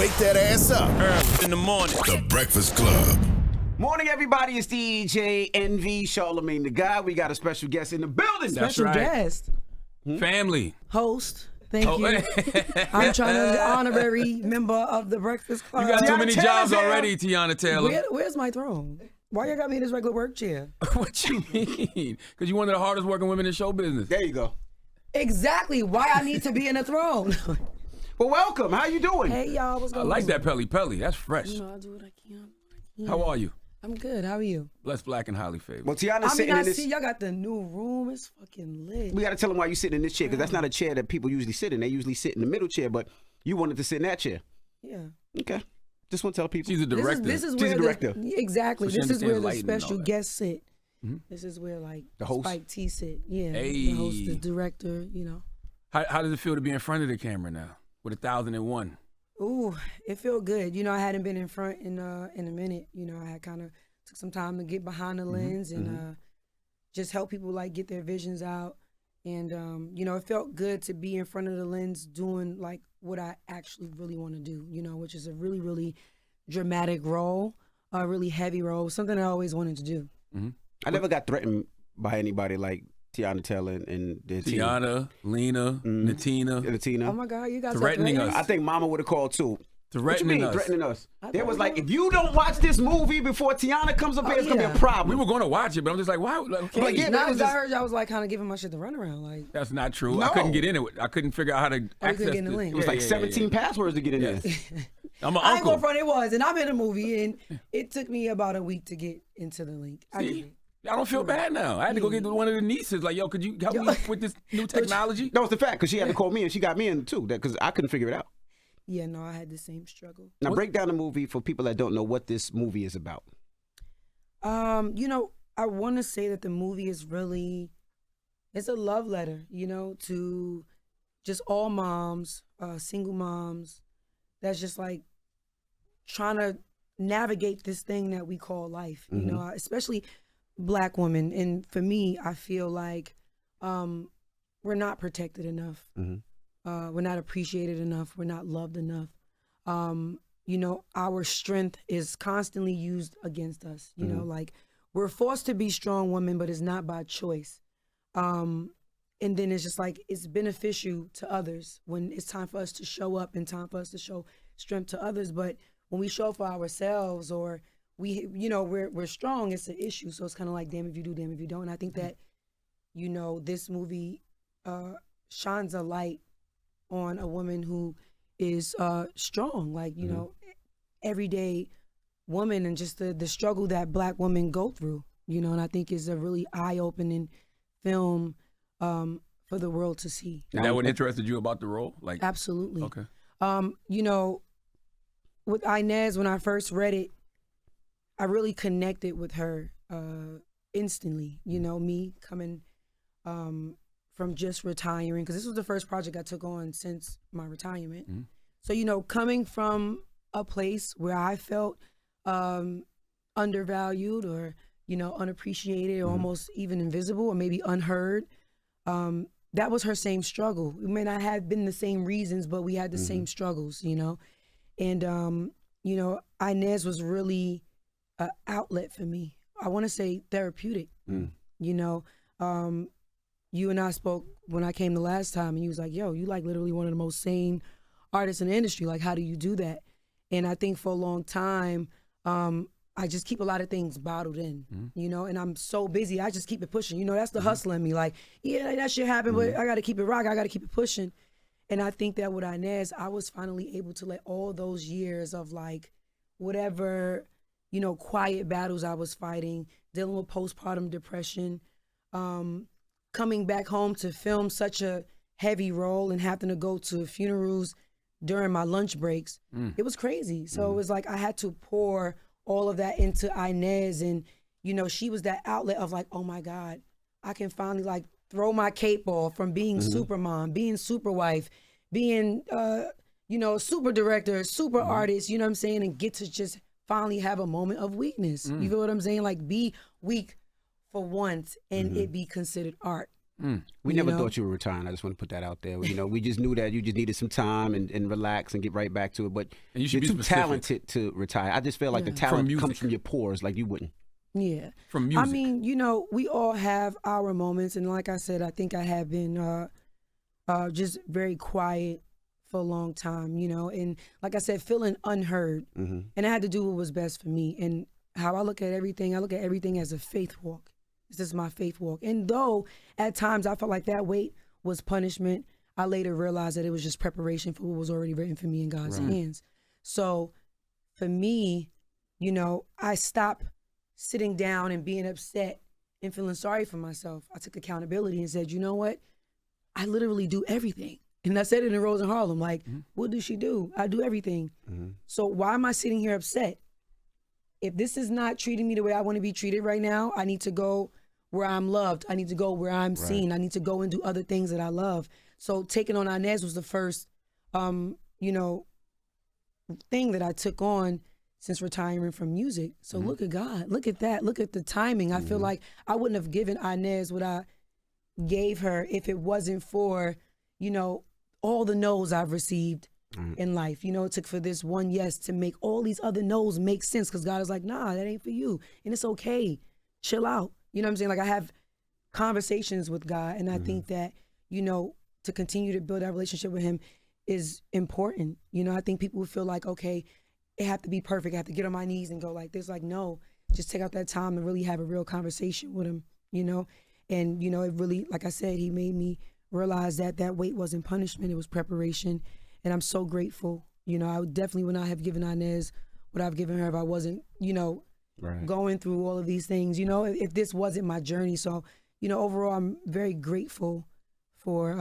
Wake that ass up. Early in the morning. The Breakfast Club. Morning, everybody. It's DJ NV Charlamagne the guy. We got a special guest in the building. Special guest. Family. Host. Thank you. I'm trying to be honorary member of the Breakfast Club. You got too many jobs Taylor. already, Teyana Taylor. Where's my throne? Why you got me in this regular work chair? What you mean? Because you're one of the hardest working women in show business. There you go. Exactly why I need to be in the throne. Well, welcome. How you doing? Hey, y'all. What's I going on? like that Pelly Pelly. That's fresh. You know, I do what I can. How are you? I'm good. How are you? Blessed, black, and highly favored. Well, Tiana's I sitting mean, I in this. see y'all got the new room. It's fucking lit. We got to tell them why you sitting in this chair, because that's not a chair that people usually sit in. They usually sit in the middle chair, but you wanted to sit in that chair. Yeah. Okay. Just want to tell people. She's a director. This is She's where a director. Exactly. So she This is where understands the lighting and all special that. guests sit. Mhm. This is where like The host? Spike T sit. Yeah. Hey. The host, the director. You know. How does it feel to be in front of the camera now with 1,001? Ooh, it felt good. You know, I hadn't been in front in a minute. You know, I had kind of took some time to get behind the lens and just help people like get their visions out. And you know, it felt good to be in front of the lens doing like what I actually really want to do. You know, which is a really, really dramatic role, a really heavy role, something I always wanted to do. I never got threatened by anybody like Teyana Taylor and the team. Tiana, Lena, Natina, And Tina. Oh my God, you guys Threatening are us. I think Mama would have called too. What you threatening mean, us. threatening us? I There thought was we like, were. if you don't watch this movie before Tiana comes up here, it's going to be a yeah. problem. We were going to watch it, but I'm just like, why? Like, okay. Like, yeah, Now but it was I just- heard y'all was like kind of giving my shit to run around. Like, That's not true. I No. couldn't get in it. I couldn't figure out how to couldn't access get in the this. link. It was like 17 passwords to get in Yes. there. I'm an I ain't uncle. going front. It was, and I'm in a movie, and it took me about a week to get into the link. I See? did it. I don't feel bad now. I had to go get one of the nieces. Like, yo, could you help me with this new technology? No, it's the fact, because she had to call me and she got me in too, because I couldn't figure it out. Yeah, no, I had the same struggle. Now, break down the movie for people that don't know what this movie is about. You know, I want to say that the movie is really, it's a love letter, you know, to just all moms, single moms, that's just like trying to navigate this thing that we call life, you know, especially Black women. And for me, I feel like we're not protected enough. We're not appreciated enough. We're not loved enough. You know, our strength is constantly used against us. You know, like we're forced to be strong women, but it's not by choice. And then it's just like it's beneficial to others when it's time for us to show up and time for us to show strength to others. But when we show up for ourselves or we, you know, we're strong, it's an issue. So it's kind of like, damn if you do, damn if you don't. And I think that, you know, this movie shines a light on a woman who is strong, like, you know, everyday woman, and just the struggle that Black women go through, you know, and I think is a really eye-opening film for the world to see. Is that what interested you about the role? Like, Absolutely. okay. You know, with Inez, when I first read it, I really connected with her instantly, you know, me coming from just retiring, because this was the first project I took on since my retirement. So, you know, coming from a place where I felt undervalued or, you know, unappreciated or almost even invisible or maybe unheard, that was her same struggle. It may not have been the same reasons, but we had the same struggles, you know. And, you know, Inez was really an outlet for me. I want to say therapeutic, you know. You and I spoke when I came the last time, and you was like, yo, you like literally one of the most sane artists in the industry. Like, how do you do that? And I think for a long time, I just keep a lot of things bottled in, you know, and I'm so busy, I just keep it pushing. You know, that's the hustle in me. Like, yeah, that shit happened, but I got to keep it rocking. I got to keep it pushing. And I think that with Inez, I was finally able to let all those years of like whatever, you know, quiet battles I was fighting, dealing with postpartum depression, coming back home to film such a heavy role and having to go to funerals during my lunch breaks. It was crazy. So it was like I had to pour all of that into Inez, and, you know, she was that outlet of like, oh my God, I can finally like throw my cape off from being super mom, being super wife, being, you know, super director, super artist, you know what I'm saying? And get to just finally have a moment of weakness. You feel what I'm saying? Like be weak for once and it be considered art. We never thought you were retiring. I just want to put that out there. You know, we just knew that you just needed some time and relax and get right back to it. But And you should you're be too specific. talented to retire. I just feel like the talent comes from your pores, like you wouldn't. Yeah. From music. I mean, you know, we all have our moments, and like I said, I think I have been just very quiet for a long time, you know, and like I said, feeling unheard. And I had to do what was best for me. And how I look at everything as a faith walk. This is my faith walk. And though at times I felt like that weight was punishment, I later realized that it was just preparation for what was already written for me in God's hands. So for me, you know, I stopped sitting down and being upset and feeling sorry for myself. I took accountability and said, you know what? I literally do everything. And I said it in Rose in Harlem, like, what does she do? I do everything. So why am I sitting here upset? If this is not treating me the way I want to be treated right now, I need to go where I'm loved. I need to go where I'm seen. I need to go and do other things that I love. So taking on Inez was the first, you know, thing that I took on since retiring from music. So look at God. Look at that. Look at the timing. I feel like I wouldn't have given Inez what I gave her if it wasn't for, you know, all the no's I've received in life. You know, it took for this one yes to make all these other no's make sense, because God is like, nah, that ain't for you. And it's okay. Chill out. You know what I'm saying? Like, I have conversations with God, and I think that, you know, to continue to build that relationship with him is important. You know, I think people feel like, okay, it have to be perfect. I have to get on my knees and go like this. Like, no, just take out that time and really have a real conversation with him, you know? And, you know, it really, like I said, he made me realize that that weight wasn't punishment, it was preparation. And I'm so grateful. You know, I would definitely would not have given Inez what I've given her if I wasn't, you know, going through all of these things, you know, if this wasn't my journey. So, you know, overall, I'm very grateful for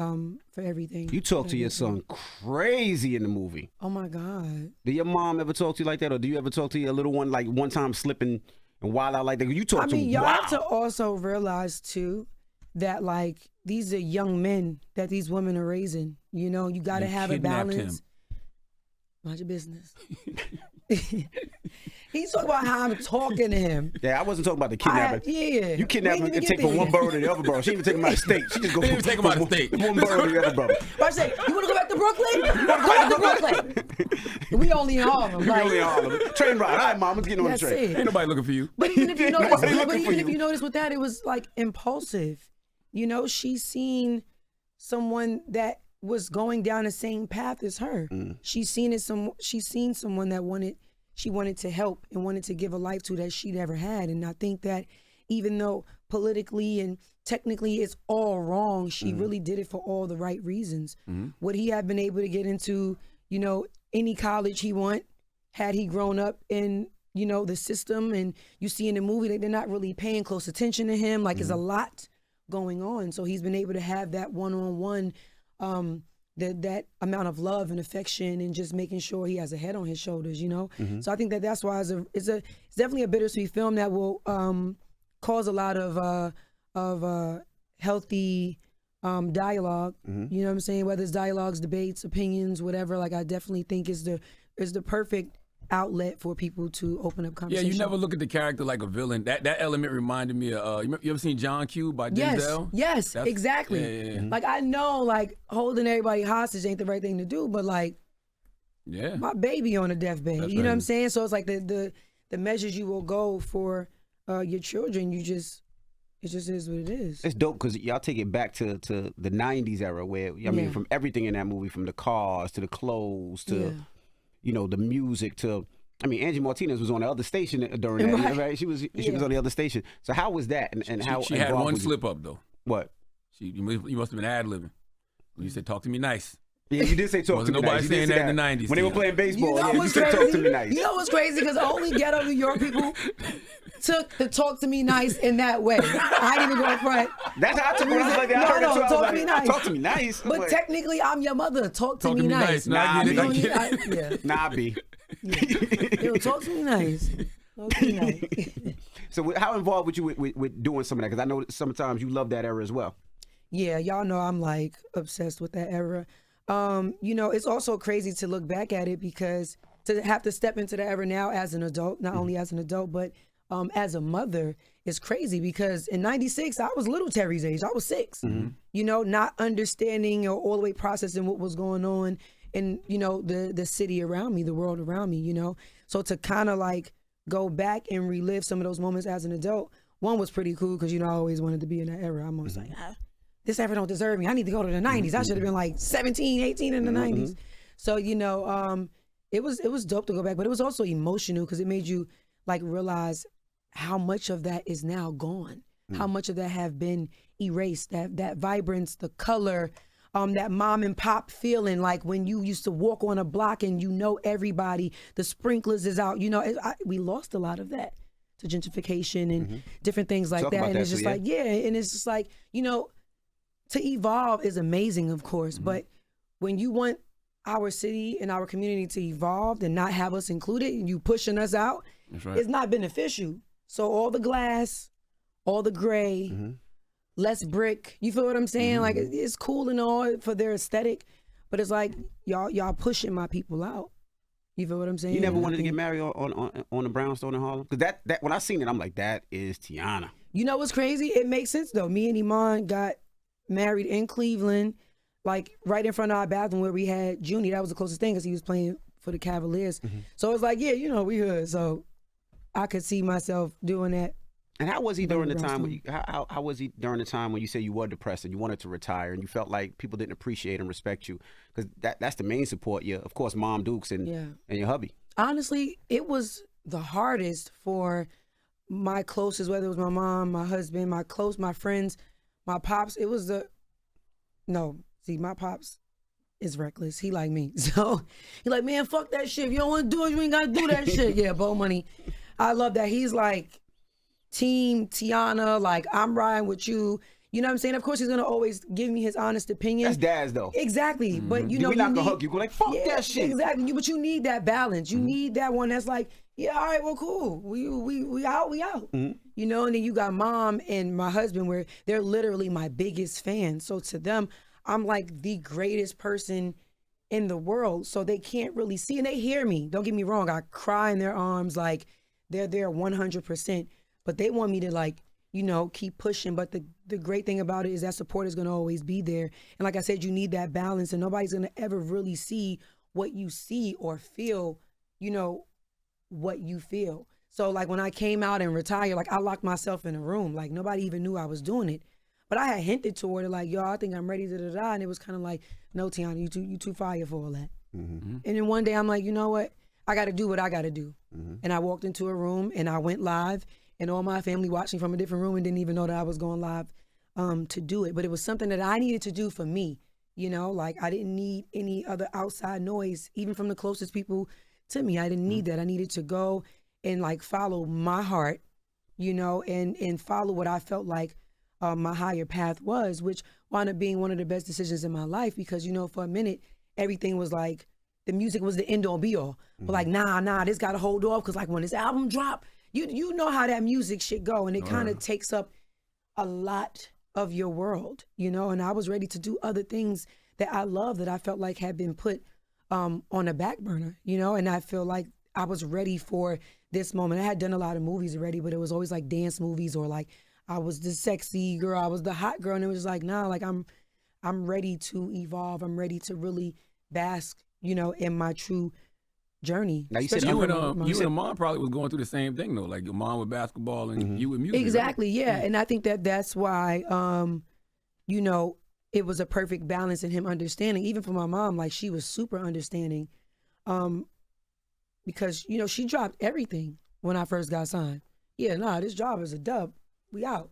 everything. You talk to your son crazy in the movie. Oh my God. Did your mom ever talk to you like that? Or do you ever talk to your little one like one time slipping and wild out like that? You talk to him, y'all have to also realize too that like these are young men that these women are raising. You know, you got to have a balance. Him. Mind your business. He's talking about how I'm talking to him. Yeah, I wasn't talking about the kidnapping. Yeah. You kidnap him and take from one borough to the other borough. She even take him out of state. She just go take him out of state. One borough to the other borough. I say, you want to go back to Brooklyn? You want to go back to Brooklyn? We only in Harlem. We only in Harlem. Train ride. All right, mom, let's get on the That's train. it. Ain't nobody looking for you. But even if you notice, Nobody if you notice with that, it was like impulsive. You know, she's seen someone that was going down the same path as her. She's seen someone that she wanted to help and wanted to give a life to that she never had. And I think that even though politically and technically it's all wrong, she really did it for all the right reasons. Would he have been able to get into, you know, any college he want had he grown up in, you know, the system? And you see in the movie that they're not really paying close attention to him. Like, there's a lot going on. So he's been able to have that one-on-one, that amount of love and affection, and just making sure he has a head on his shoulders, you know? So I think that's why it's definitely a bittersweet film that will cause a lot of healthy dialogue. You know what I'm saying? Whether it's dialogues, debates, opinions, whatever. Like, I definitely think is the perfect outlet for people to open up conversation. Yeah, you never look at the character like a villain. That element reminded me of, you ever seen John Q by Denzel? Yes, exactly. Yeah. Like, I know, like, holding everybody hostage ain't the right thing to do, but like, my baby on a deathbed. You know what I'm saying? So it's like the measures you will go for your children, it just is what it is. It's dope because y'all take it back to the 90s era where, I mean, from everything in that movie, from the cars to the clothes to, you know, the music to, I mean, Angie Martinez was on the other station during that, right? She was on the other station. So how was that? And how she had one slip up though. What? You must have been ad-libbing. You said, "Talk to me nice." Yeah, you did say talk to me nice. Wasn't nobody saying that in the 90s. When they were playing baseball, you said crazy? talk to me nice. You know what's crazy? Because only ghetto New York people took the talk to me nice in that way. I didn't even go in front. That's how I took it. Like that. Talk to me nice. Talk to me nice. But technically, I'm your mother. Talk to me nice. Nah, B. Nah, B. Yo, talk to me nice. Talk to me nice. So how involved were you with doing some of that? Because I know sometimes you love that era as well. Yeah, y'all know I'm like obsessed with that era. You know, it's also crazy to look back at it because to have to step into the era now as an adult, not only as an adult, but as a mother is crazy because in 96, I was little Terry's age. I was 6, you know, not understanding or all the way processing what was going on in, you know, the city around me, the world around me, you know. So to kind of like go back and relive some of those moments as an adult, one was pretty cool because, you know, I always wanted to be in that era. I'm always like, this era don't deserve me. I need to go to the 90s. I should have been like 17, 18 in the 90s. So, you know, it was dope to go back, but it was also emotional because it made you like realize how much of that is now gone, how much of that have been erased, that vibrance, the color, that mom and pop feeling, like when you used to walk on a block and you know everybody, the sprinklers is out, you know, we lost a lot of that to gentrification and different things like that. And it's just like, and it's just like, you know, to evolve is amazing, of course, but when you want our city and our community to evolve and not have us included and you pushing us out, it's not beneficial. So all the glass, all the gray, less brick, you feel what I'm saying? Like it's cool and all for their aesthetic, but it's like y'all pushing my people out. You feel what I'm saying? You never wanted to get married on a brownstone in Harlem? Because that when I seen it, I'm like, that is Teyana. You know what's crazy? It makes sense though. Me and Iman got married in Cleveland, like right in front of our bathroom where we had Junie. That was the closest thing because he was playing for the Cavaliers. So it was like, yeah, you know, we hood. So I could see myself doing that. And how was he during the time when you, how was he during the time when you said you were depressed and you wanted to retire and you felt like people didn't appreciate and respect you? Because that's the main support. Yeah, of course, Mom Dukes and your hubby. Honestly, it was the hardest for my closest, whether it was my mom, my husband, my friends, my pops. It was my pops is reckless. He like me. So he like, man, fuck that shit. If you don't want to do it, you ain't got to do that shit. Yeah, Bo Money. I love that. He's like, Team Teyana, like, I'm riding with you. You know what I'm saying? Of course, he's going to always give me his honest opinion. That's dad's, though. Exactly. But, you know, we're not going to hug you. Go like, fuck that shit. Exactly. But you need that balance. You need that one that's like, yeah, all right, well, cool. We out. You know, and then you got Mom and my husband where they're literally my biggest fans. So to them, I'm like the greatest person in the world. So they can't really see, and they hear me. Don't get me wrong. I cry in their arms, like they're there 100%. But they want me to, like, you know, keep pushing. But the great thing about it is that support is going to always be there. And like I said, you need that balance, and nobody's going to ever really see what you see or feel, you know, what you feel. So like when I came out and retired, like I locked myself in a room. Like nobody even knew I was doing it. But I had hinted toward it, like, yo, I think I'm ready to da-da-da. And it was kind of like, no, Teyana, you too fire for all that. And then one day I'm like, you know what? I got to do what I got to do. And I walked into a room and I went live. And all my family watching from a different room and didn't even know that I was going live to do it. But it was something that I needed to do for me, you know? Like, I didn't need any other outside noise, even from the closest people to me. I didn't need that. I needed to go and, like, follow my heart, you know, and follow what I felt like my higher path was, which wound up being one of the best decisions in my life because, you know, for a minute, everything was like, the music was the end-all, be-all. But, like, nah, this got to hold off because, like, when this album dropped, you know how that music should go, and it kind of takes up a lot of your world, you know, and I was ready to do other things that I love that I felt like had been put on a back burner, you know, and I feel like I was ready for this moment. I had done a lot of movies already, but it was always like dance movies or like I was the sexy girl, I was the hot girl, and it was like, nah, like I'm ready to evolve. I'm ready to really bask, you know, in my true journey. Now you said you and Mom probably was going through the same thing though, like your mom with basketball and you with music. Exactly, right? Yeah. And I think that's why, you know, it was a perfect balance in him understanding. Even for my mom, like she was super understanding, because you know she dropped everything when I first got signed. Yeah, nah, this job is a dub. We out.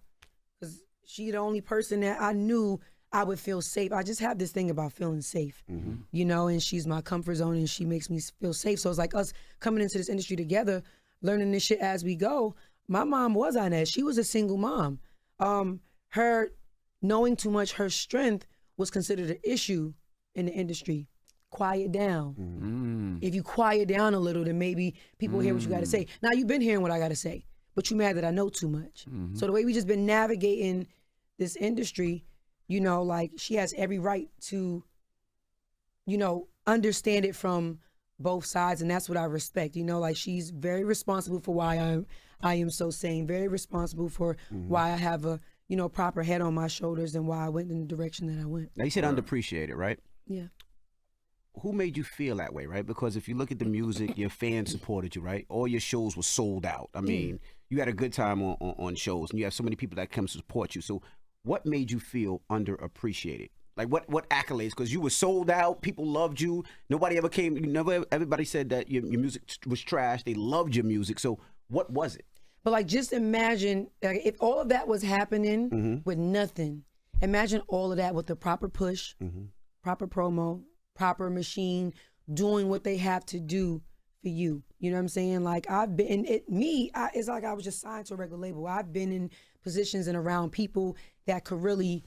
Cause she the only person that I knew I would feel safe. I just have this thing about feeling safe, you know, and she's my comfort zone and she makes me feel safe. So it's like us coming into this industry together, learning this shit as we go. My mom was Inez. She was a single mom. Her knowing too much, her strength was considered an issue in the industry. Quiet down. If you quiet down a little, then maybe people hear what you got to say. Now, you've been hearing what I got to say, but you mad that I know too much. So the way we just been navigating this industry, you know, like she has every right to, you know, understand it from both sides. And that's what I respect. You know, like she's very responsible for why I am so sane, very responsible for why I have a, you know, proper head on my shoulders and why I went in the direction that I went. Now you said underappreciated, right? Yeah. Who made you feel that way, right? Because if you look at the music, your fans supported you, right? All your shows were sold out. I mean, you had a good time on shows, and you have so many people that come to support you. So what made you feel underappreciated? Like what accolades? Because you were sold out, people loved you. Nobody ever came. Everybody said that your music was trash. They loved your music. So what was it? But like, just imagine if all of that was happening with nothing. Imagine all of that with the proper push, proper promo, proper machine, doing what they have to do for you. You know what I'm saying? Like, I've been, it's like I was just signed to a record label. I've been in positions and around people that could really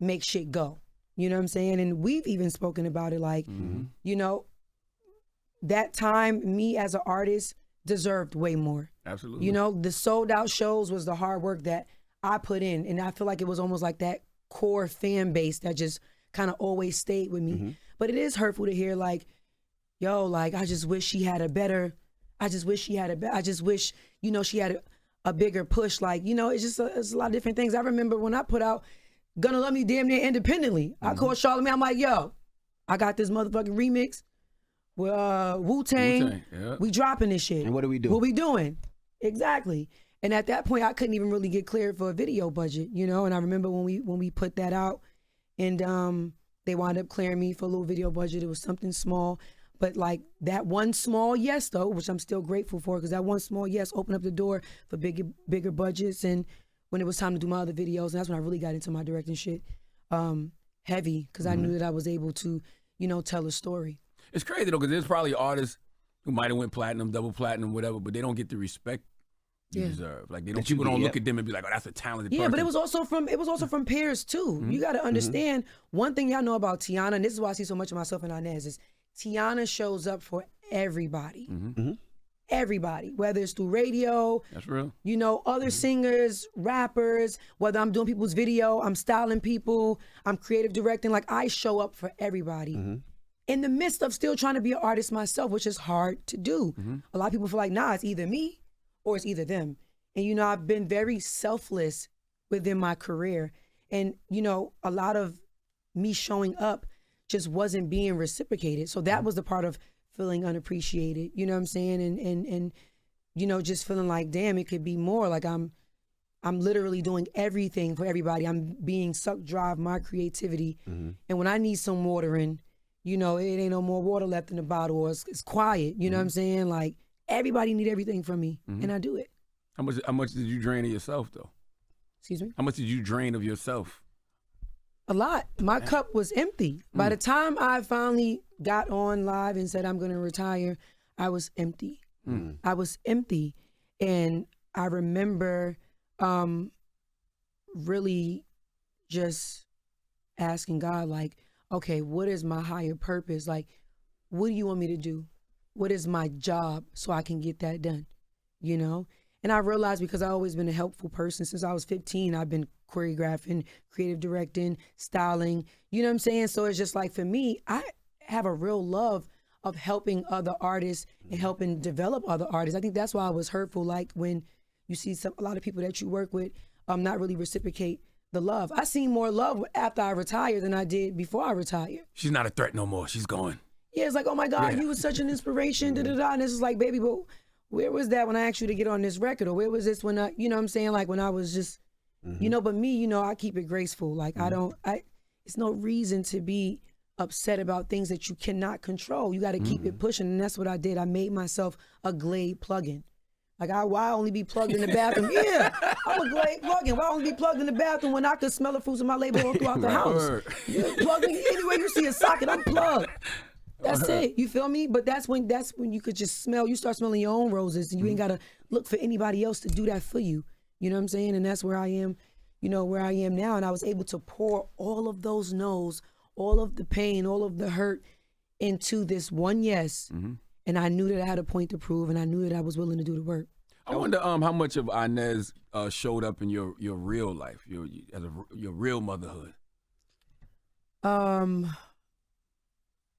make shit go. You know what I'm saying? And we've even spoken about it, like, you know, that time, me as an artist deserved way more. Absolutely. You know, the sold out shows was the hard work that I put in. And I feel like it was almost like that core fan base that just kind of always stayed with me. But it is hurtful to hear, like, yo, like, I just wish she had a better, I just wish, you know, she had a bigger push. Like, you know, it's a lot of different things. I remember when I put out Gonna Love Me damn near independently. I called Charlamagne, I'm like, yo, I got this motherfucking remix with Wu-Tang. Yeah. We dropping this shit. And what do we do? What we doing? Exactly. And at that point, I couldn't even really get cleared for a video budget, you know? And I remember when we put that out, and they wound up clearing me for a little video budget. It was something small. But like that one small yes, though, which I'm still grateful for, because that one small yes opened up the door for bigger budgets. And when it was time to do my other videos, and that's when I really got into my directing shit heavy, because I knew that I was able to, you know, tell a story. It's crazy, though, because there's probably artists who might have went platinum, double platinum, whatever, but they don't get the respect you deserve. Like, people don't look at them and be like, oh, that's a talented person. Yeah, but it was also from peers too. You got to understand one thing y'all know about Teyana, and this is why I see so much of myself in Inez, is Teyana shows up for everybody. Everybody, whether it's through radio, that's real. You know, other singers, rappers, whether I'm doing people's video, I'm styling people, I'm creative directing, like, I show up for everybody. In the midst of still trying to be an artist myself, which is hard to do. A lot of people feel like, nah, it's either me or it's either them. And, you know, I've been very selfless within my career. And, you know, a lot of me showing up just wasn't being reciprocated. So that was the part of feeling unappreciated, you know what I'm saying? And you know, just feeling like, damn, it could be more. Like, I'm literally doing everything for everybody. I'm being sucked dry of my creativity. And when I need some watering, you know, it ain't no more water left in the bottle, or it's quiet, you know what I'm saying? Like, everybody need everything from me, and I do it. How much did you drain of yourself, though? Excuse me? How much did you drain of yourself? A lot. My cup was empty. By the time I finally got on live and said I'm going to retire, I was empty. I was empty. And I remember really just asking God, like, okay, what is my higher purpose? Like, what do you want me to do? What is my job so I can get that done? You know? And I realized, because I've always been a helpful person since I was 15, I've been choreographing, creative directing, styling, you know what I'm saying? So it's just like, for me, I have a real love of helping other artists and helping develop other artists. I think that's why I was hurtful, like when you see a lot of people that you work with not really reciprocate the love. I seen more love after I retired than I did before I retired. She's not a threat no more. She's going. Yeah, it's like, oh my God, you was such an inspiration, da-da-da. And it's like, baby, but where was that when I asked you to get on this record? Or where was this when you know what I'm saying? Like, when I was just, you know, but me, you know, I keep it graceful. Like, it's no reason to be upset about things that you cannot control. You got to keep it pushing. And that's what I did. I made myself a Glade plugin. Like, why only be plugged in the bathroom? Yeah, I'm a Glade plugin. Why only be plugged in the bathroom when I could smell the fruits of my labor all throughout the house? Plugged in anywhere you see a socket, I'm plugged. That's it. You feel me? But that's when you could just smell. You start smelling your own roses, and you ain't gotta look for anybody else to do that for you. You know what I'm saying? And that's where I am. You know, where I am now, and I was able to pour all of those no's, all of the pain, all of the hurt into this one yes. And I knew that I had a point to prove, and I knew that I was willing to do the work. I wonder how much of Inez showed up in your real life, your real motherhood.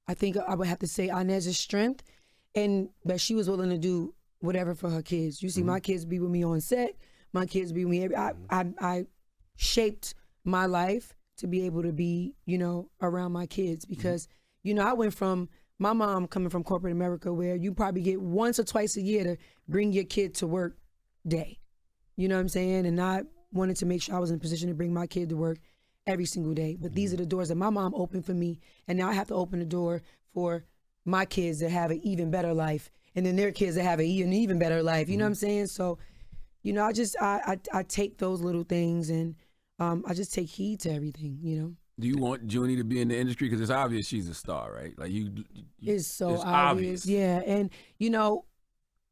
I think I would have to say Inez's strength, and that she was willing to do whatever for her kids. You see, my kids be with me on set. My kids be with me. I shaped my life to be able to be, you know, around my kids because, you know, I went from my mom coming from corporate America where you probably get once or twice a year to bring your kid to work day. You know what I'm saying? And I wanted to make sure I was in a position to bring my kid to work every single day. But these are the doors that my mom opened for me. And now I have to open the door for my kids that have an even better life. And then their kids that have an even better life. You know what I'm saying? So, you know, I take those little things and I just take heed to everything, you know. Do you want Junie to be in the industry? Because it's obvious she's a star, right? Like it's so obvious. Yeah. And, you know,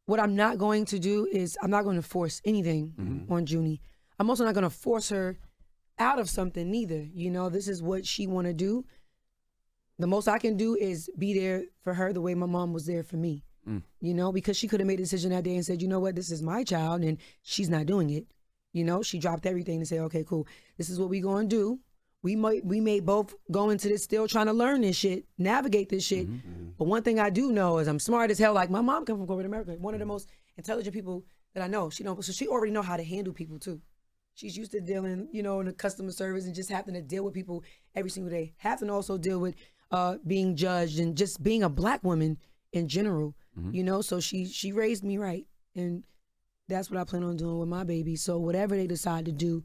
what I'm not going to do is I'm not going to force anything on Junie. I'm also not going to force her out of something neither. You know, this is what she want to do. The most I can do is be there for her the way my mom was there for me. You know, because she could have made a decision that day and said, you know what, this is my child and she's not doing it. You know, she dropped everything to say, okay, cool. This is what we going to do. We may both go into this still trying to learn this shit, navigate this shit. But one thing I do know is I'm smart as hell. Like my mom come from corporate America, one of the most intelligent people that I know. So she already know how to handle people too. She's used to dealing, you know, in the customer service and just having to deal with people every single day. Having to also deal with being judged and just being a black woman in general. You know, so she raised me right, and that's what I plan on doing with my babies. So whatever they decide to do,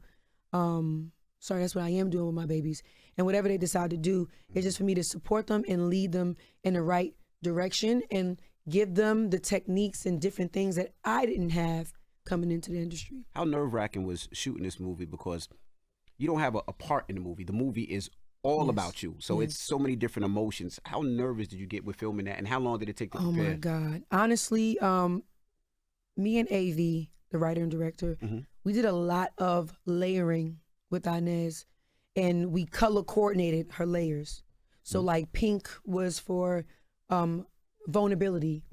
that's what I am doing with my babies. And whatever they decide to do, it's just for me to support them and lead them in the right direction and give them the techniques and different things that I didn't have coming into the industry. How nerve-wracking was shooting this movie because you don't have a part in the movie. The movie is all about you. So it's so many different emotions. How nervous did you get with filming that, and how long did it take to prepare? Oh my God. Honestly, me and AV, the writer and director, we did a lot of layering with Inez, and we color coordinated her layers. So like pink was for vulnerability,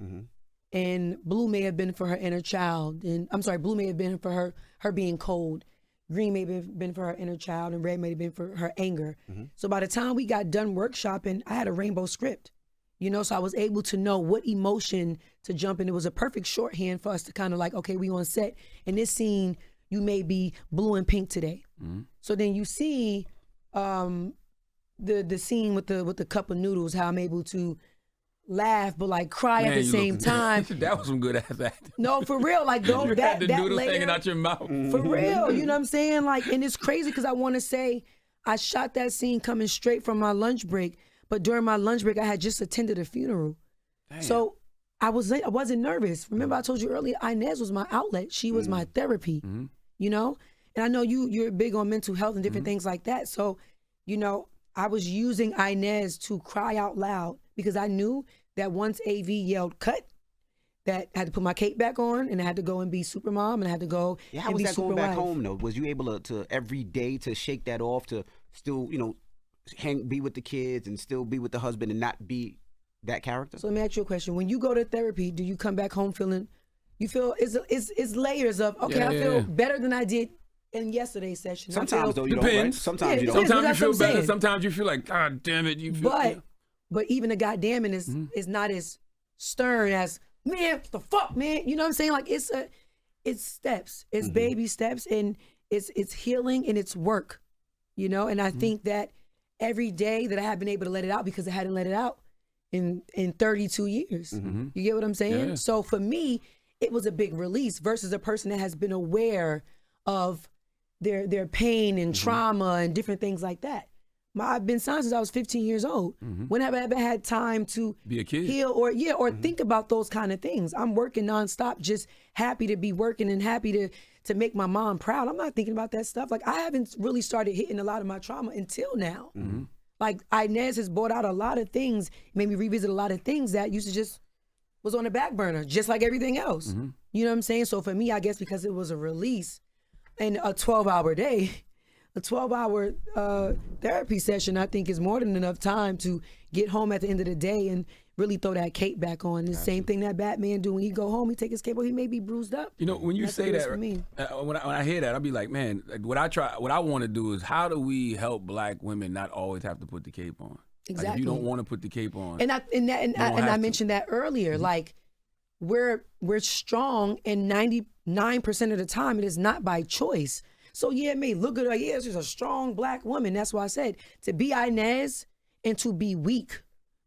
and blue may have been for her inner child, and I'm sorry, blue may have been for her being cold. Green may have been for her inner child, and red may have been for her anger. So by the time we got done workshopping, I had a rainbow script, you know, so I was able to know what emotion to jump in. It was a perfect shorthand for us to kind of like, okay, we on set. In this scene, you may be blue and pink today. So then you see the scene with the cup of noodles, how I'm able to laugh but like cry at the same time. That was some good ass acting. No, for real, like though that noodles layer, hanging out your mouth. For real, you know what I'm saying? Like, and it's crazy because I want to say I shot that scene coming straight from my lunch break, but during my lunch break I had just attended a funeral. Damn. So I wasn't nervous. Remember I told you earlier, Inez was my outlet. She was my therapy. You know, and I know you're big on mental health and different things like that. So, you know, I was using Inez to cry out loud because I knew that once AV yelled cut, that I had to put my cape back on and I had to go and be super mom and I had to go how and was be that super going back wife. home though? Was you able to every day to shake that off, to still, you know, be with the kids and still be with the husband and not be that character? So let me ask you a question. When you go to therapy, do you come back home feeling, you feel, it's layers of, okay, I feel better than I did in yesterday's session. Sometimes though you depends. don't, right? Sometimes you don't. Sometimes you feel better. Sometimes you feel like, God damn it. You feel, but even the goddamn it is not as stern as, man, what the fuck, man? You know what I'm saying? Like it's steps. It's baby steps, and it's healing and it's work. You know, and I think that every day that I have been able to let it out, because I hadn't let it out in 32 years. You get what I'm saying? Yeah. So for me, it was a big release versus a person that has been aware of their pain and trauma and different things like that. I've been signed since I was 15 years old. When have I ever had time to be a kid, heal or think about those kind of things? I'm working nonstop, just happy to be working and happy to make my mom proud. I'm not thinking about that stuff. Like I haven't really started hitting a lot of my trauma until now. Like Inez has brought out a lot of things, made me revisit a lot of things that used to just was on the back burner, just like everything else. You know what I'm saying? So for me, I guess because it was a release and a 12-hour day, a 12-hour therapy session, I think is more than enough time to get home at the end of the day and really throw that cape back on. The same thing that Batman do when he go home, he take his cape off, he may be bruised up. You know, when you say that, when I hear that, I'll be like, man, what I want to do is, how do we help Black women not always have to put the cape on? Exactly. Like if you don't want to put the cape on. And I mentioned that earlier, like we're strong, and 99% of the time it is not by choice. So yeah, it may look good, like, yeah, she's a strong Black woman. That's why I said to be Inez and to be weak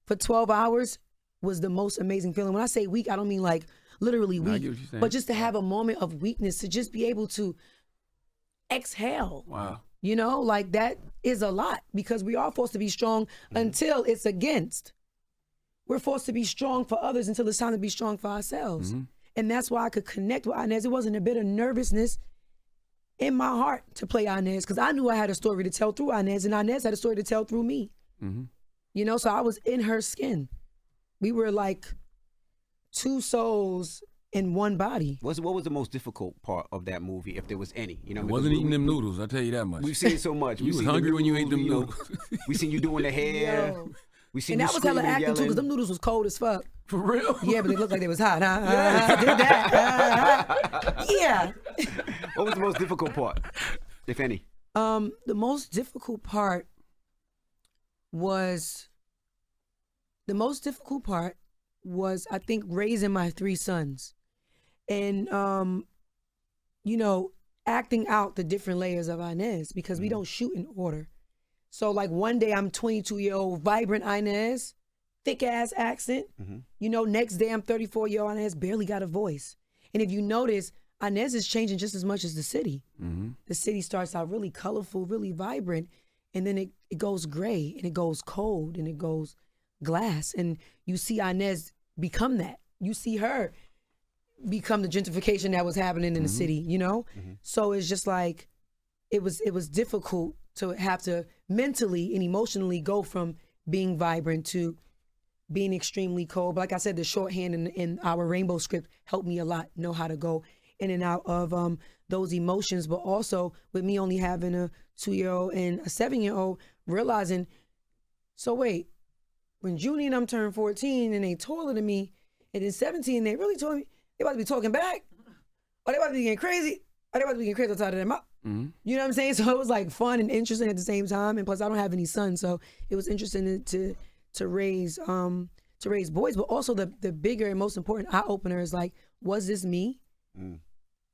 for 12 hours was the most amazing feeling. When I say weak, I don't mean like literally weak, but just to have a moment of weakness, to just be able to exhale. Wow. You know, like that is a lot, because we are forced to be strong until it's against. We're forced to be strong for others until it's time to be strong for ourselves. And that's why I could connect with Inez. It wasn't a bit of nervousness in my heart to play Inez, because I knew I had a story to tell through Inez, and Inez had a story to tell through me. You know, so I was in her skin. We were like two souls in one body. What was the most difficult part of that movie, if there was any? You know, it wasn't eating them noodles, I'll tell you that much. We've seen so much. You was hungry when you ate them noodles. We seen you doing the hair. Yo. We seen And you that was hella screaming, acting too, because yelling. them noodles was cold as fuck. For real? Yeah, but they looked like they was hot. Did that. Yeah. What was the most difficult part, if any? The most difficult part was I think raising my 3 sons, and you know, acting out the different layers of Inez, because we don't shoot in order. So like one day I'm 22-year-old vibrant Inez, thick ass accent. You know, next day I'm 34-year-old Inez, barely got a voice. And if you notice, Inez is changing just as much as the city. The city starts out really colorful, really vibrant, and then it goes gray, and it goes cold, and it goes glass. And you see Inez become that. You see her become the gentrification that was happening in the city, you know? So it's just like, it was difficult to have to mentally and emotionally go from being vibrant to being extremely cold. But like I said, the shorthand in our Rainbow script helped me a lot, know how to go in and out of those emotions. But also with me only having a 2-year-old and a 7-year-old, realizing, so wait, when Junie and them turned 14 and they taller than me, and then 17, they really told me they about to be talking back, or they about to be getting crazy, or they about to be getting crazy outside of their mouth. You know what I'm saying? So it was like fun and interesting at the same time. And plus I don't have any sons, so it was interesting to raise boys. But also the bigger and most important eye opener is like, was this me?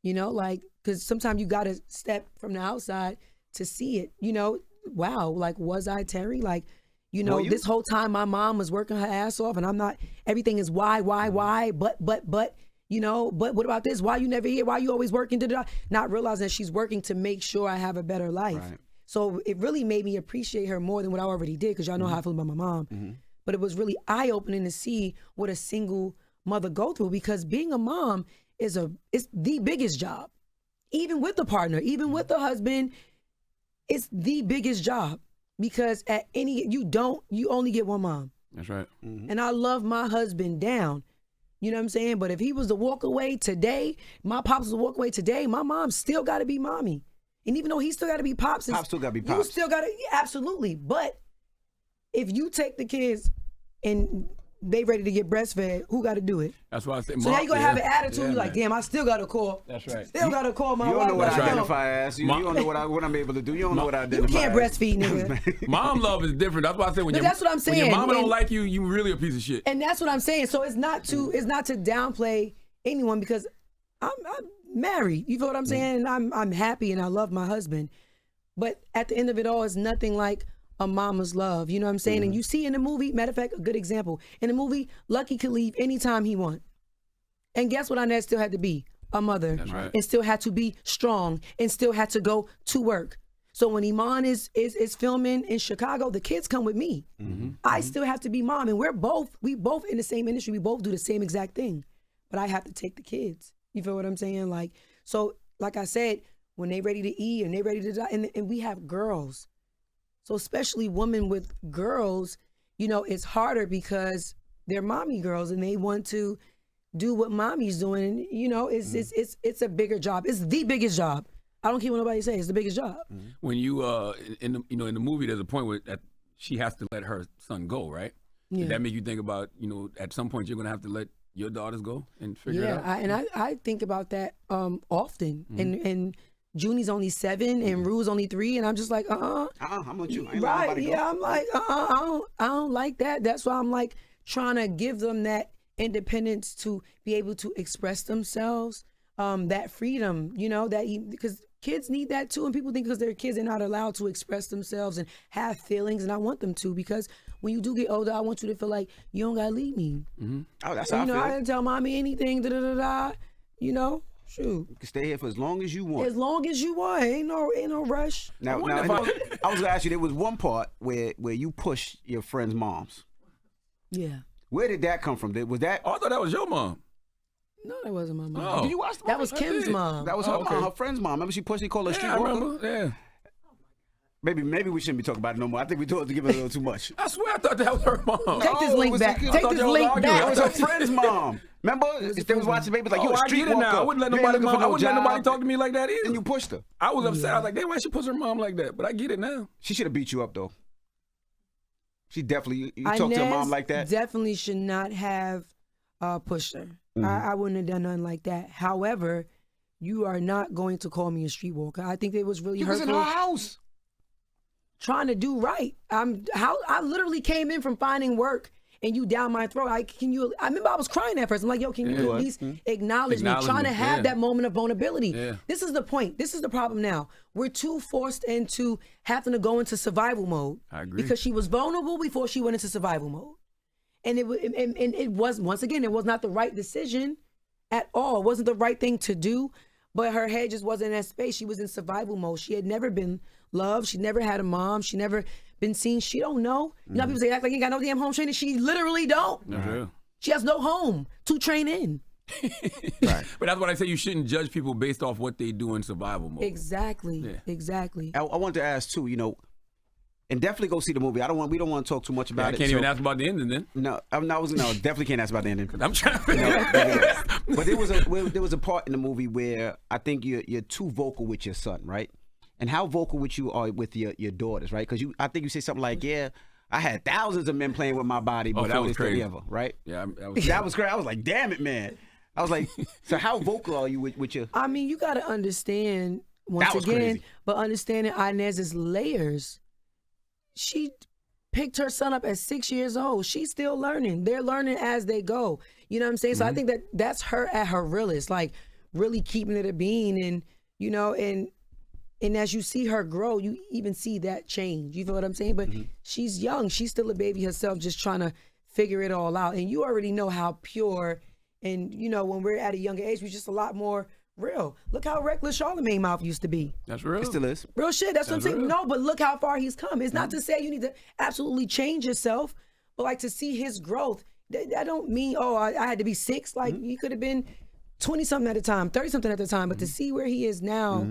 You know, like, because sometimes you gotta step from the outside to see it. You know, wow, like, was I Terry? Like, you know, this whole time my mom was working her ass off, and I'm not. Everything is why, but. You know, but what about this? Why you never here? Why you always working? Not realizing that she's working to make sure I have a better life. Right. So it really made me appreciate her more than what I already did, because y'all know how I feel about my mom. But it was really eye-opening to see what a single mother go through, because being a mom is the biggest job. Even with the partner, even with the husband, it's the biggest job, because you only get one mom. That's right. And I love my husband down. You know what I'm saying? But if he was to walk away today, my pops was to walk away today, my mom still got to be mommy. And even though he still got to be pops, Pops still got to be pops. You still got to, absolutely. But if you take the kids and they ready to get breastfed, who got to do it? That's why I say. So now you gonna have an attitude. You're like, damn, I still got to call. That's right. Still got to call my wife. You don't know what I right. identify as. You don't know what I'm able to do. You don't know what I You identify can't as. breastfeed, nigga. Mom love is different. That's why I say when that's what I'm saying. When your mama don't And- like you, you really a piece of shit. And that's what I'm saying. So it's not to downplay anyone, because I'm married. You feel what I'm saying? And I'm happy and I love my husband. But at the end of it all, it's nothing like a mama's love. You know what I'm saying? And you see in the movie, matter of fact, a good example. In the movie, Lucky could leave anytime he want. And guess what Inez still had to be? A mother. That's right. And still had to be strong and still had to go to work. So when Iman is filming in Chicago, the kids come with me. I still have to be mom. And we both in the same industry. We both do the same exact thing. But I have to take the kids. You feel what I'm saying? Like, so like I said, when they ready to eat and they ready to die, and we have girls. So especially women with girls, you know, it's harder because they're mommy girls and they want to do what mommy's doing. And, you know, it's a bigger job. It's the biggest job. I don't care what nobody says. It's the biggest job. When you in the movie, there's a point where she has to let her son go, right? Yeah. Did that make you think about, you know, at some point you're gonna have to let your daughters go and figure it out? I think about that often. And Junie's only 7 and Rue's only 3, and I'm just like, I'm with you. I ain't right? letting nobody Yeah, go. I'm like, I don't like that. That's why I'm like trying to give them that independence to be able to express themselves, that freedom, you know, because kids need that too, and people think because they're kids they're not allowed to express themselves and have feelings, and I want them to, because when you do get older, I want you to feel like you don't gotta leave me. Mm-hmm. Oh, that's how I feel. I didn't tell mommy anything, you know. Shoot. You can stay here for as long as you want. As long as you want. Ain't no rush. Now I was gonna ask you, there was one part where you pushed your friend's moms. Yeah. Where did that come from? Was that? Oh, I thought that was your mom. No, that wasn't my mom. Oh. Did you watch the That was Kim's mom. That was her mom, her friend's mom. Remember she pushed, he called her street I walker? remember. Yeah. Maybe we shouldn't be talking about it no more. I think we told her to give it a little too much. I swear I thought that was her mom. Take this link back. Take this link back. That was her friend's mom. Remember? If they was watching baby, like, you a street walker. Now. I wouldn't let nobody talk to me like that either. And you pushed her. I was upset. I was like, damn, why she push her mom like that? But I get it now. She should have beat you up, though. She definitely, you talk to her mom like that? Definitely should not have pushed her. Mm-hmm. I wouldn't have done nothing like that. However, you are not going to call me a streetwalker. I think it was really hurtful. You was in her house. Trying to do right. I literally came in from finding work and you down my throat. I remember I was crying at first. I'm like, yo, can you at least acknowledge me? Trying to have that moment of vulnerability. Yeah. This is the point. This is the problem now. We're too forced into having to go into survival mode. I agree. Because she was vulnerable before she went into survival mode. And it was, once again, it was not the right decision at all. It wasn't the right thing to do. But her head just wasn't in that space. She was in survival mode. She had never been loved. She never had a mom. She never been seen. She don't know. You know, people say, act like you ain't got no damn home training. She literally don't. No. She has no home to train in. Right. But that's what I say. You shouldn't judge people based off what they do in survival mode. Exactly. Yeah. Exactly. I wanted to ask too, you know, and definitely go see the movie. We don't want to talk too much about it. I can't even ask about the ending then. No, definitely can't ask about the ending. I'm trying to But there was a part in the movie where I think you're too vocal with your son, right? And how vocal with you are with your daughters, right? Because I think you say something like, yeah, I had thousands of men playing with my body before that was this crazy. ever, right? Yeah, that was crazy. I was like, damn it, man. I was like, so how vocal are you with your... I mean, you got to understand, once again, crazy. But understanding Inez's layers. She picked her son up at 6 years old. She's still learning. They're learning as they go. You know what I'm saying? So I think that's her at her realest, like really keeping it a bean. And, you know, and as you see her grow, you even see that change. You feel what I'm saying? But she's young. She's still a baby herself, just trying to figure it all out. And you already know how pure, and, you know, when we're at a younger age, we're just a lot more real. Look how reckless Charlamagne mouth used to be. That's real. It still is. Real shit. That's what I'm saying. Real. No, but look how far he's come. It's not to say you need to absolutely change yourself, but like to see his growth. That don't mean, I had to be 6. Like he could have been 20-something at a time, 30-something at a time. But to see where he is now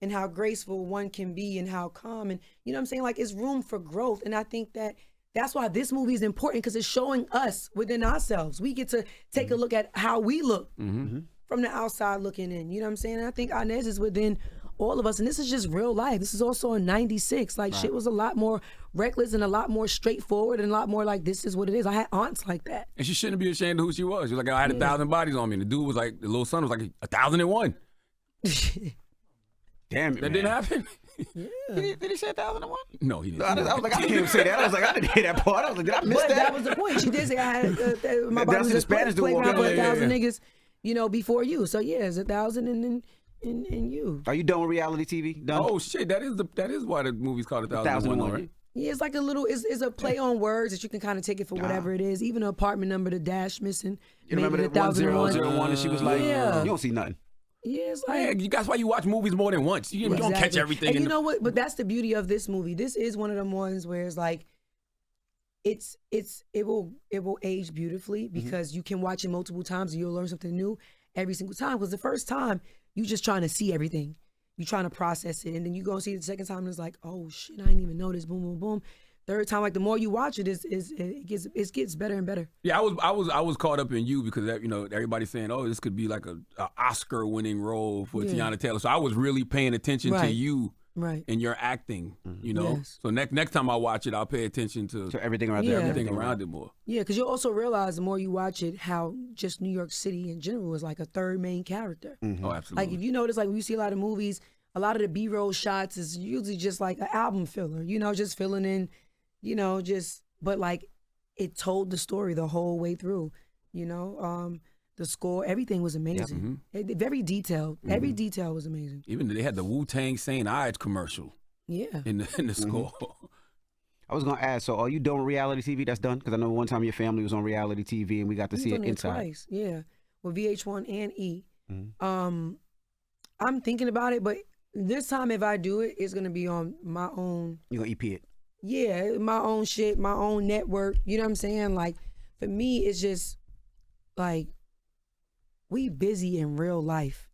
and how graceful one can be and how calm, and you know what I'm saying? Like, it's room for growth. And I think that's why this movie is important, because it's showing us within ourselves. We get to take a look at how we look. From the outside looking in, you know what I'm saying? And I think Inez is within all of us, and this is just real life. This is also in '96. Like, shit was a lot more reckless and a lot more straightforward and a lot more like, this is what it is. I had aunts like that. And she shouldn't be ashamed of who she was. She was like, I had 1,000 bodies on me. And the dude was like, the little son was like 1,001. Damn it, That didn't happen? Did he say 1,001? No, he didn't. I was like, I didn't hear him say that. I was like, I didn't hear that part. I was like, did I miss But that? that was the point. She did say I had my body That's was the Spanish dude. playing around with 1,000 Yeah. niggas, you know, before you. So yeah, it's 1,000 and you. Are you done with reality TV? Done? Oh, shit. That is why the movie's called 1,001, right? Yeah, it's like a little, it's a play on words that you can kind of take it for whatever it is. Even an apartment number, the dash missing. You remember maybe that 1,001. 1001 and she was like, Yeah. you don't see nothing. Yeah, it's Yeah, like. that's why you watch movies more than once. You don't catch everything. And you know what? But that's the beauty of this movie. This is one of them ones where it's like, it will age beautifully because you can watch it multiple times and you'll learn something new every single time. Because the first time, you just trying to see everything. You trying to process it. And then you go and see it the second time and it's like, oh shit, I didn't even know this. Boom, boom, boom. Third time, like the more you watch it, it gets better and better. Yeah, I was caught up in you because everybody's saying, oh, this could be like a Oscar-winning role for Teyana Taylor. So I was really paying attention to you and your acting. You know, so next time I watch it, I'll pay attention to everything around everything around it more. Yeah, because you'll also realize the more you watch it, how just New York City in general is like a third main character. Oh, absolutely. Like if you notice, like when you see a lot of movies, a lot of the B-roll shots is usually just like an album filler. You know, just filling in. You know, but like it told the story the whole way through. You know, the score, everything was amazing. Very detailed. Every detail was amazing. Even they had the Wu-Tang St. Ides commercial. Yeah. In the score. I was gonna ask, so are you doing reality TV? That's done? Because I know one time your family was on reality TV and we got to see it inside. Twice, yeah, with VH1 and E. I'm thinking about it, but this time if I do it, it's gonna be on my own. You gonna EP it? Yeah, my own shit, my own network. You know what I'm saying? Like, for me, it's just like we busy in real life.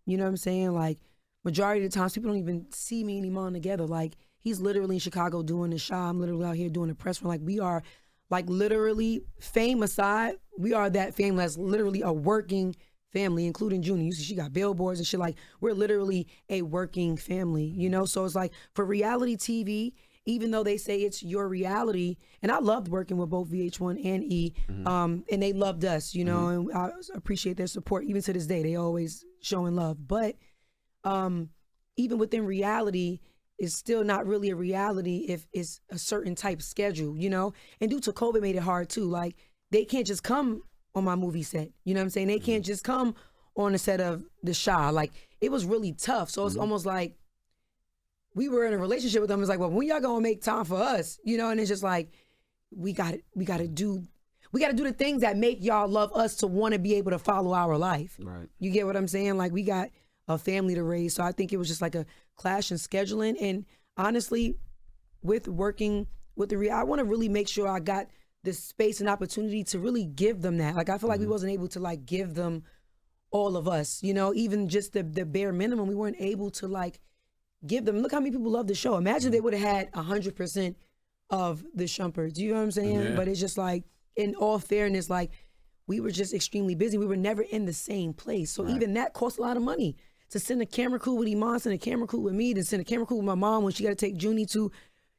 You know what I'm saying? Like, majority of the times, people don't even see me anymore together. Like, he's literally in Chicago doing the show. I'm literally out here doing the press run. Like, we are, like, literally, fame aside, we are that family that's literally a working family, including Junie. You see, she got billboards and shit. Like, we're literally a working family, you know? So it's like, for reality TV, even though they say it's your reality, and I loved working with both VH1 and E, and they loved us, you know, and I appreciate their support. Even to this day, they always showing love. But even within reality, it's still not really a reality if it's a certain type schedule, you know? And due to COVID made it hard too. Like, they can't just come on my movie set, you know what I'm saying? They can't just come on the set of The Chi. Like, it was really tough. So it's almost like we were in a relationship with them. It's like, well, when y'all gonna make time for us? You know, and it's just like, we gotta do the things that make y'all love us to want to be able to follow our life. Right. You get what I'm saying? Like, we got a family to raise. So I think it was just like a clash in scheduling. And honestly, with working with I want to really make sure I got the space and opportunity to really give them that. Like, I feel like we wasn't able to like give them all of us, you know, even just the bare minimum. We weren't able to like give them. Look how many people love the show. Imagine they would have had 100% of the Shumperts. You know what I'm saying? Yeah. But it's just like, in all fairness, like, we were just extremely busy. We were never in the same place. So even that cost a lot of money. To send a camera crew with Iman, send a camera crew with me, then send a camera crew with my mom when she got to take Junie to,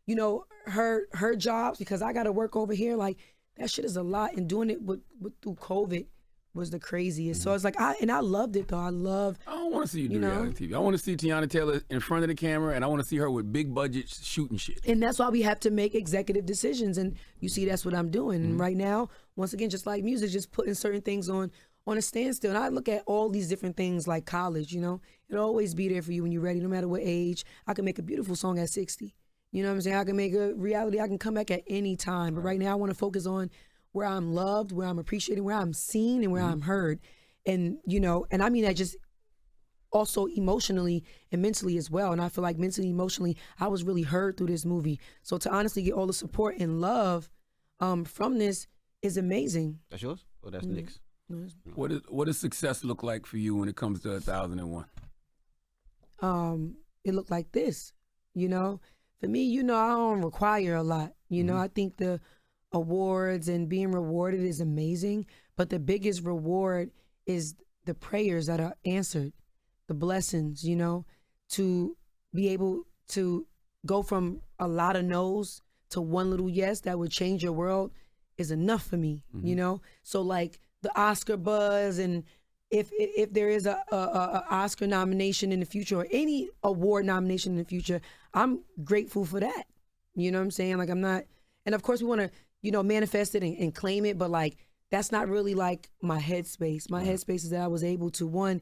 you know, her jobs because I got to work over here. Like, that shit is a lot. And doing it with through COVID was the craziest. So it's like, I loved it though. I don't want to see you do reality TV. I want to see Teyana Taylor in front of the camera, and I want to see her with big budgets shooting shit. And that's why we have to make executive decisions. And you see, that's what I'm doing. And right now, once again, just like music, just putting certain things on a standstill. And I look at all these different things like college, you know, it'll always be there for you when you're ready, no matter what age. I can make a beautiful song at 60. You know what I'm saying? I can make a reality. I can come back at any time. But right now I want to focus on where I'm loved, where I'm appreciated, where I'm seen, and where I'm heard. And, you know, and I mean that just also emotionally and mentally as well. And I feel like mentally, emotionally, I was really heard through this movie. So to honestly get all the support and love from this is amazing. That's yours? Or that's Nick's? What does success look like for you when it comes to 1001? It looked like this, you know. For me, you know, I don't require a lot. You know, I think the awards and being rewarded is amazing, but the biggest reward is the prayers that are answered, the blessings, you know, to be able to go from a lot of no's to one little yes that would change your world is enough for me, you know. So like the Oscar buzz, and if there is a Oscar nomination in the future or any award nomination in the future, I'm grateful for that. You know what I'm saying? Like, I'm not, and of course we want to, you know, manifest it and claim it, but like, that's not really like my headspace. My headspace is that I was able to, one,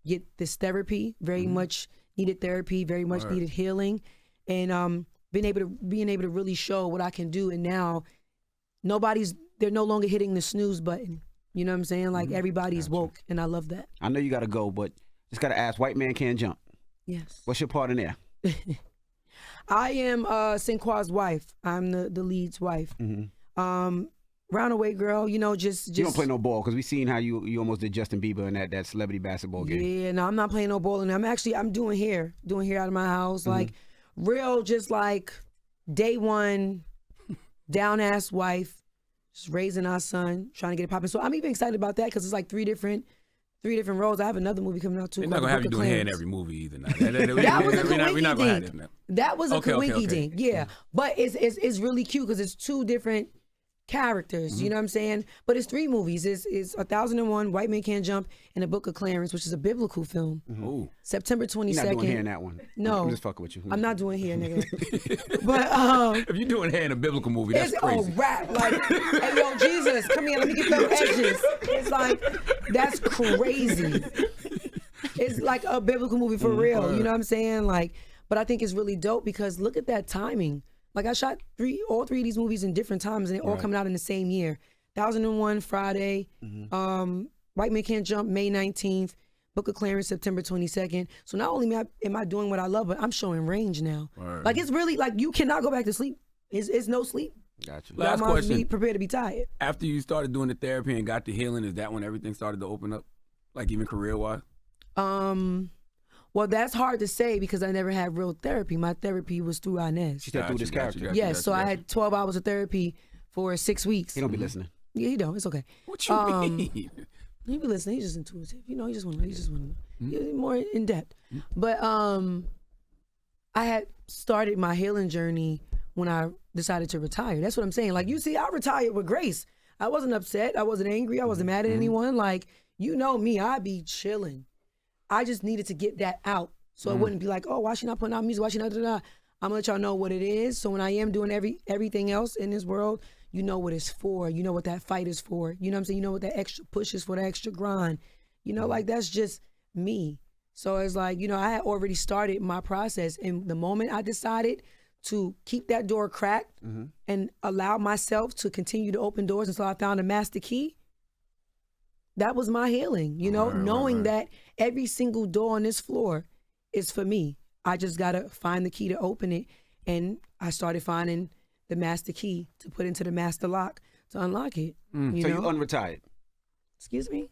get this therapy, very much needed therapy, very much needed healing, and being able to really show what I can do. And now they're no longer hitting the snooze button. You know what I'm saying? Like, everybody's woke, and I love that. I know you got to go, but just got to ask, White Man Can't Jump. Yes. What's your part in there? I am Sinqua's wife. I'm the lead's wife. Roundaway girl, you know, just You don't play no ball, because we seen how you almost did Justin Bieber in that celebrity basketball game. Yeah, no, I'm not playing no ball, and I'm doing hair out of my house, like real, just like day one, down ass wife, just raising our son, trying to get it popping. So I'm even excited about that because it's like three different roles. I have another movie coming out too. They're not gonna have you doing hair in every movie either. That was a Kawinky thing. That was a Kawinky thing. Yeah, but it's really cute because it's two different characters, you know what I'm saying? But it's 3 movies. It's 1001, White Men Can't Jump, and The Book of Clarence, which is a biblical film. Ooh. September 22nd. You're not doing hair in that one. No. I'm just fucking with you. I'm not doing hair, nigga. But if you're doing hair in a biblical movie, that's crazy. Rap. Like, hey, yo, Jesus, come here, let me get those edges. It's like, that's crazy. It's like a biblical movie for real. You know what I'm saying? Like, but I think it's really dope because look at that timing. Like I shot all three of these movies in different times, and they all coming out in the same year. 1001 Friday, White Men Can't Jump May 19th, Book of Clarence September 22nd. So not only am I doing what I love, but I'm showing range now. Right. Like it's really like you cannot go back to sleep. It's no sleep. Gotcha. Last question. Be prepared to be tired. After you started doing the therapy and got the healing, is that when everything started to open up, like even career-wise? Well, that's hard to say because I never had real therapy. My therapy was through Inez. She said through this character. Yes, so I had 12 hours of therapy for 6 weeks. He don't be listening. Yeah, he don't. It's okay. What you mean? He be listening. He's just intuitive. You know, he just want to more in depth. But I had started my healing journey when I decided to retire. That's what I'm saying. Like, you see, I retired with grace. I wasn't upset. I wasn't angry. I wasn't mad at anyone. Like, you know me, I'd be chilling. I just needed to get that out. So it wouldn't be like, oh, why she not putting out music? Why she not da-da-da? I'm going to let y'all know what it is. So when I am doing everything else in this world, you know what it's for. You know what that fight is for. You know what I'm saying? You know what that extra push is for, the extra grind. You know, like that's just me. So it's like, you know, I had already started my process. And the moment I decided to keep that door cracked and allow myself to continue to open doors until I found a master key, that was my healing, you know, knowing that every single door on this floor is for me. I just got to find the key to open it. And I started finding the master key to put into the master lock to unlock it. So you unretired? Excuse me?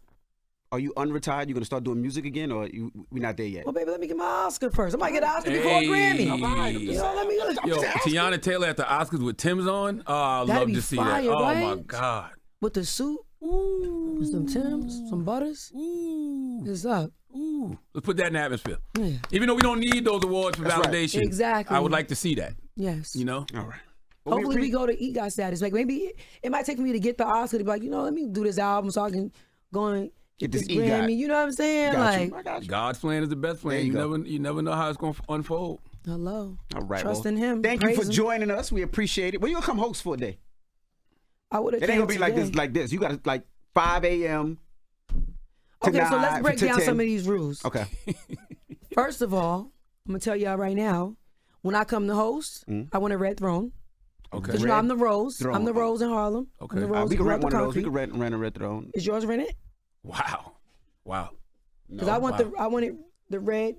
Are you unretired? You going to start doing music again, or we not there yet? Well, baby, let me get my Oscar first. I might get an Oscar before a Grammy. All right. You know, let me Yo, Teyana Taylor at the Oscars with Tim's on. Oh, I'd love to see fire, that. Right? Oh, my God. With the suit? Ooh. With some Timbs, some Butters. Ooh. What's up? Ooh. Let's put that in the atmosphere. Yeah. Even though we don't need those awards for validation. Right. Exactly. I would like to see that. Yes. You know? All right. Well, hopefully we go to EGOT status. Like maybe it might take me to get the Oscar to be like, you know, let me do this album so I can go and get this Grammy. You know what I'm saying? Got God's plan is the best plan. You never know how it's going to unfold. Hello. All right. Trust in him. Thank you for joining us. We appreciate it. When you gonna come host for a day? I would have. It ain't gonna be like this. You got to like 5 a.m. Okay, so let's break down some of these rules. Okay. First of all, I'm gonna tell y'all right now, when I come to host, I want a red throne. Okay. Because you know I'm the Rose. I'm the Rose in Harlem. Okay. I'm the Rose. We can rent one of those. We can rent a red throne. Is yours rented? Wow. Because I wanted the red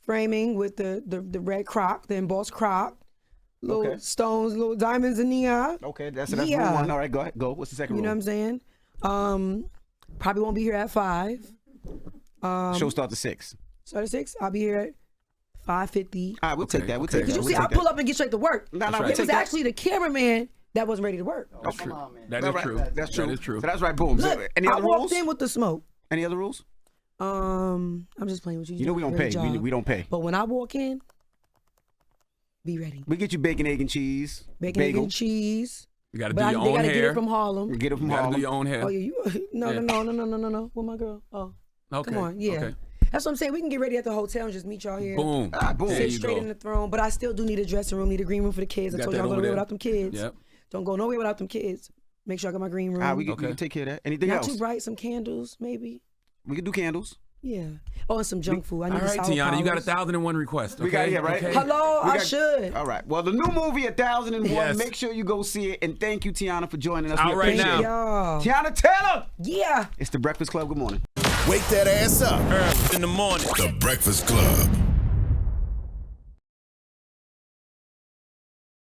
framing with the red croc, the embossed croc, little stones, little diamonds in the eye. Okay, that's room one. All right, go. What's the second room? You know what I'm saying? Probably won't be here at 5. Show start at 6. Start at 6. I'll be here at 5:50. All right, we'll take that. We'll take that. Because you see, I pull up and get straight to work. It was actually the cameraman that wasn't ready to work. That's true. That is true. That's true. That is true. So that's right. Boom. Look, any other rules? I walked in with the smoke. Any other rules? I'm just playing with you. You know we don't pay. We don't pay. But when I walk in, be ready. We get you bacon, egg, and cheese. Bacon, egg, and cheese. You got to do your own hair. They got to get it from Harlem. Get it from Harlem. You got to do your own hair. Oh, yeah. No. With my girl. Oh. Okay. Come on. Yeah. Okay. That's what I'm saying. We can get ready at the hotel and just meet y'all here. Boom. Boom. Sit straight in the throne. But I still do need a dressing room, need a green room for the kids. I told y'all I'm going nowhere without them kids. Yep. Don't go nowhere without them kids. Make sure I got my green room. We can take care of that. Anything else? Not too bright. Some candles, maybe. We can do candles. Yeah. Oh, and some junk food. I need all right, Teyana, you got 1,001 requests. Okay? We got it, right? Okay. Hello, I should. All right. Well, the new movie 1001. Yes. Make sure you go see it. And thank you, Teyana, for joining us. Out right now. Y'all. Teyana Taylor. Yeah. It's the Breakfast Club. Good morning. Wake that ass up. Early in the morning. The Breakfast Club.